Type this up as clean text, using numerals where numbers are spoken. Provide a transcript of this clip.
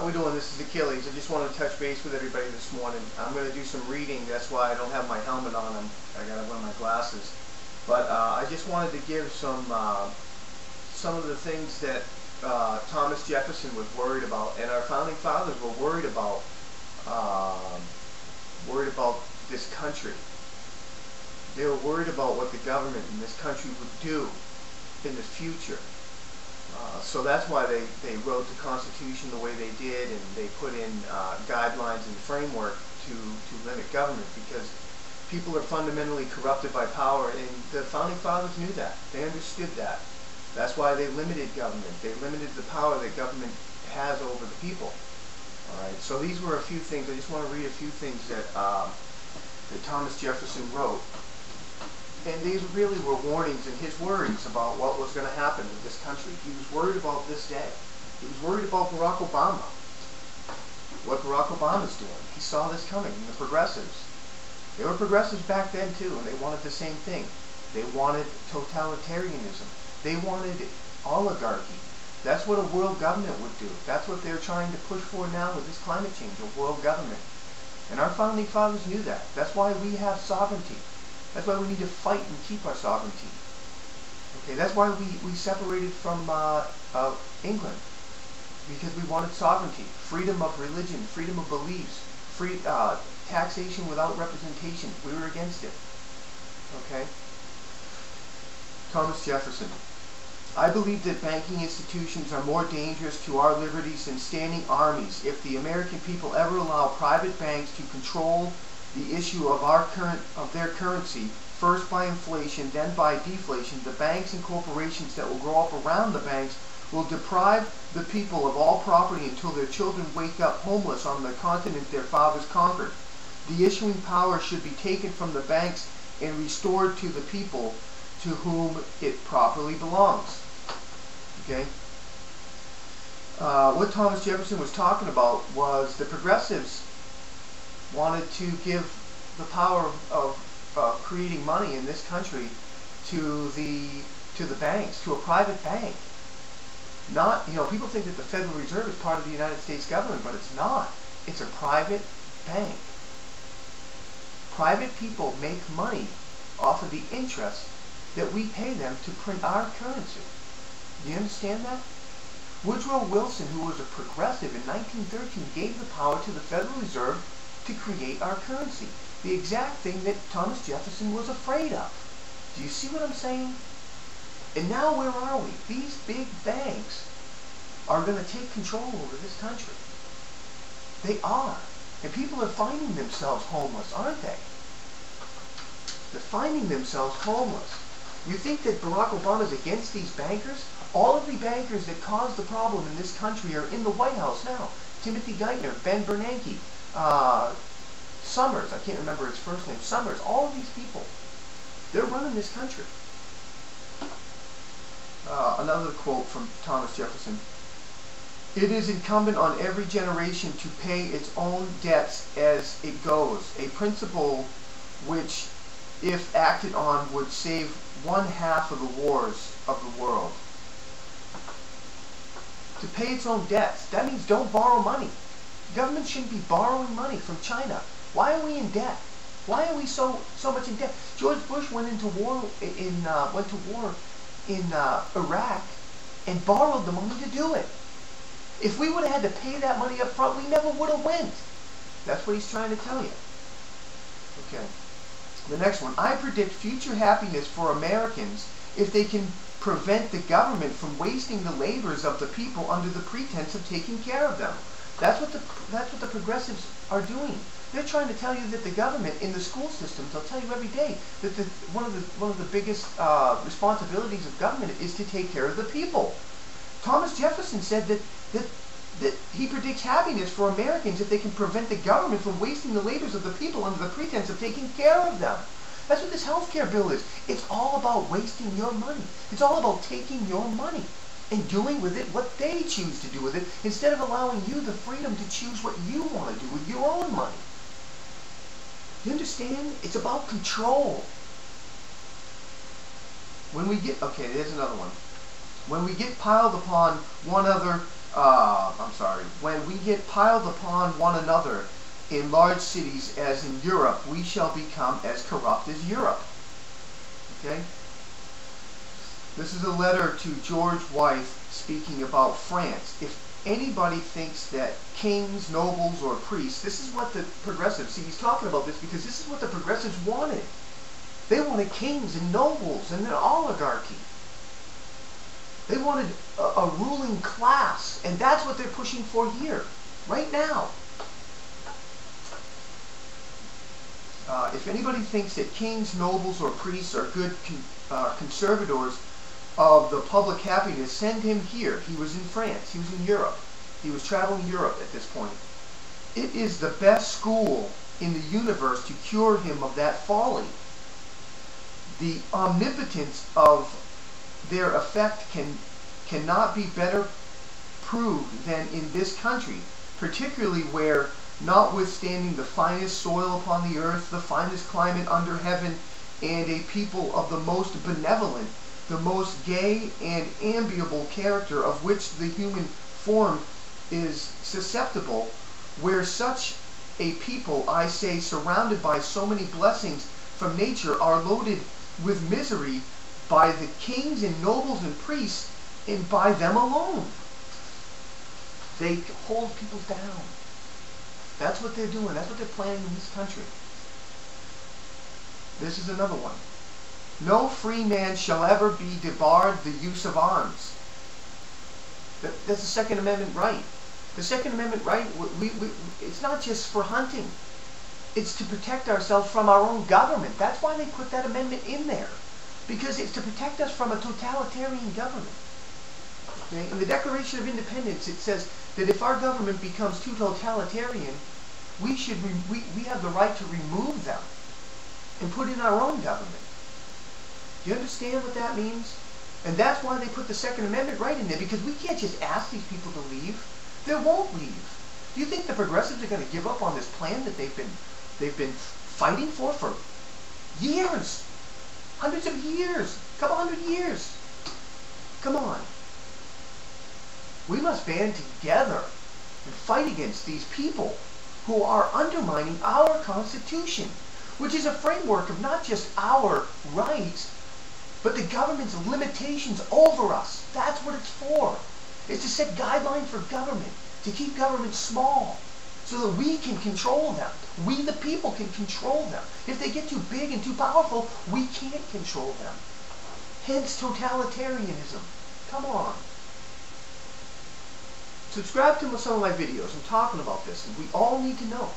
How we doing? This is Achilles. I just wanted to touch base with everybody this morning. I'm going to do some reading. That's why I don't have my helmet on. I got to wear my glasses. But I just wanted to give some of the things that Thomas Jefferson was worried about, and our founding fathers were worried about this country. They were worried about what the government in this country would do in the future. So that's why they wrote the Constitution the way they did, and they put in guidelines and framework to limit government, because people are fundamentally corrupted by power, and the founding fathers knew that. They understood that. That's why they limited government. They limited the power that government has over the people. All right. So these were a few things. I just want to read a few things that Thomas Jefferson wrote. And these really were warnings and his worries about what was going to happen with this country. He was worried about this day. He was worried about Barack Obama. What Barack Obama's doing. He saw this coming. And the progressives. They were progressives back then too, and they wanted the same thing. They wanted totalitarianism. They wanted oligarchy. That's what a world government would do. That's what they're trying to push for now with this climate change, a world government. And our founding fathers knew that. That's why we have sovereignty. That's why we need to fight and keep our sovereignty. Okay, that's why we separated from England, because we wanted sovereignty, freedom of religion, freedom of beliefs, taxation without representation. We were against it. Okay. Thomas Jefferson. I believe that banking institutions are more dangerous to our liberties than standing armies. If the American people ever allow private banks to control the issue of their currency, first by inflation, then by deflation, the banks and corporations that will grow up around the banks will deprive the people of all property until their children wake up homeless on the continent their fathers conquered. The issuing power should be taken from the banks and restored to the people to whom it properly belongs. Okay? What Thomas Jefferson was talking about was the progressives wanted to give the power of creating money in this country to the banks, to a private bank. Not, people think that the Federal Reserve is part of the United States government, but it's not. It's a private bank. Private people make money off of the interest that we pay them to print our currency. Do you understand that? Woodrow Wilson, who was a progressive in 1913, gave the power to the Federal Reserve to create our currency. The exact thing that Thomas Jefferson was afraid of. Do you see what I'm saying? And now where are we? These big banks are going to take control over this country. They are. And people are finding themselves homeless, aren't they? They're finding themselves homeless. You think that Barack Obama is against these bankers? All of the bankers that caused the problem in this country are in the White House now. Timothy Geithner, Ben Bernanke, Summers, I can't remember his first name, Summers, all of these people, they're running this country. Another quote from Thomas Jefferson. It is incumbent on every generation to pay its own debts as it goes, a principle which, if acted on, would save 1/2 of the wars of the world. To pay its own debts, that means don't borrow money. Government shouldn't be borrowing money from China. Why are we in debt? Why are we so much in debt? George Bush went to war in Iraq and borrowed the money to do it. If we would have had to pay that money up front, we never would have went. That's what he's trying to tell you. Okay. The next one. I predict future happiness for Americans if they can prevent the government from wasting the labors of the people under the pretense of taking care of them. That's what the progressives are doing. They're trying to tell you that the government in the school systems, they'll tell you every day that one of the biggest responsibilities of government is to take care of the people. Thomas Jefferson said that he predicts happiness for Americans if they can prevent the government from wasting the labors of the people under the pretense of taking care of them. That's what this healthcare bill is. It's all about wasting your money. It's all about taking your money and doing with it what they choose to do with it, instead of allowing you the freedom to choose what you want to do with your own money. You understand? It's about control. When we get, okay, there's another one. When we get piled upon one another when we get piled upon one another in large cities as in Europe, we shall become as corrupt as Europe. Okay? This is a letter to George Wythe speaking about France. If anybody thinks that kings, nobles, or priests, this is what the progressives, see, he's talking about this because this is what the progressives wanted. They wanted kings and nobles and an oligarchy. They wanted a ruling class, and that's what they're pushing for here, right now. If anybody thinks that kings, nobles, or priests are good conservators of the public happiness, send him here. He was in France. He was in Europe. He was traveling Europe at this point. It is the best school in the universe to cure him of that folly. The omnipotence of their effect cannot be better proved than in this country, particularly where, notwithstanding the finest soil upon the earth, the finest climate under heaven, and a people of the most benevolent, the most gay and amiable character of which the human form is susceptible, where such a people, I say, surrounded by so many blessings from nature, are loaded with misery by the kings and nobles and priests, and by them alone. They hold people down. That's what they're doing. That's what they're planning in this country. This is another one. No free man shall ever be debarred the use of arms. That's the Second Amendment right. The Second Amendment right, it's not just for hunting. It's to protect ourselves from our own government. That's why they put that amendment in there. Because it's to protect us from a totalitarian government. Okay? In the Declaration of Independence, it says that if our government becomes too totalitarian, we have the right to remove them and put in our own government. Do you understand what that means? And that's why they put the Second Amendment right in there, because we can't just ask these people to leave. They won't leave. Do you think the progressives are going to give up on this plan that they've been fighting for years? Hundreds of years. A couple hundred years. Come on. We must band together and fight against these people who are undermining our Constitution, which is a framework of not just our rights, but the government's limitations over us. That's what it's for. It's to set guidelines for government, to keep government small, so that we can control them. We, the people, can control them. If they get too big and too powerful, we can't control them. Hence totalitarianism. Come on. Subscribe to some of my videos. I'm talking about this, and we all need to know.